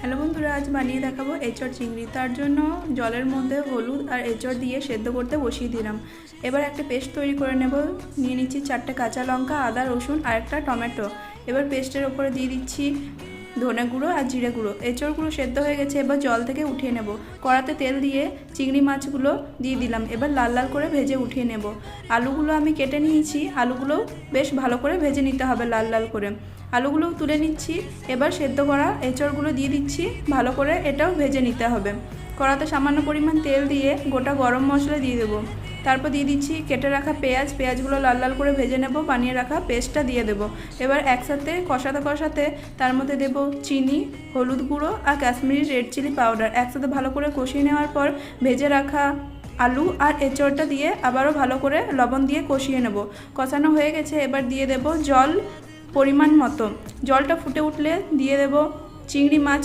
Hello বন্ধুরা, আজ বানিয়ে দেখাবো এঁচড় চিংড়ি। তার জন্য জলের মধ্যে হলুদ আর এঁচড় দিয়ে সেদ্ধ করতে বসিয়ে দিলাম। এবার একটা পেস্ট তৈরি করে নেব। নিয়ে নিচ্ছি 4টে কাঁচা লঙ্কা, আদা, রসুন আর একটা টমেটো। এবার পেস্টের ওপরে দিয়ে দিচ্ছি ধনে গুঁড়ো আর জিরে গুঁড়ো। এঁচড়গুলো সেদ্ধ হয়ে গেছে, এবার জল থেকে উঠিয়ে নেব। কড়াতে তেল দিয়ে চিংড়ি মাছগুলো দিয়ে দিলাম। এবার লাল লাল করে ভেজে উঠিয়ে নেব। আলুগুলো আমি কেটে নিয়েছি, আলুগুলো বেশ ভালো করে ভেজে নিতে হবে লাল লাল করে। আলুগুলো তুলে নিচ্ছি। এবার সেদ্ধ করা এঁচড়গুলো দিয়ে দিচ্ছি, ভালো করে এটাও ভেজে নিতে হবে। কড়াতে সামান্য পরিমাণ তেল দিয়ে গোটা গরম মশলা দিয়ে দেবো। তারপর দিয়ে দিচ্ছি কেটে রাখা পেঁয়াজগুলো লাল লাল করে ভেজে নেব। বানিয়ে রাখা পেস্টটা দিয়ে দেবো। এবার একসাথে কষাতে কষাতে তার মধ্যে দেবো চিনি, হলুদ গুঁড়ো আর কাশ্মীরি রেড চিলি পাউডার। একসাথে ভালো করে কষিয়ে নেওয়ার পর ভেজে রাখা আলু আর এঁচড়টা দিয়ে আবারও ভালো করে লবণ দিয়ে কষিয়ে নেব। কষানো হয়ে গেছে, এবার দিয়ে দেব জল পরিমাণ মতো। জলটা ফুটে উঠলে দিয়ে দেব চিংড়ি মাছ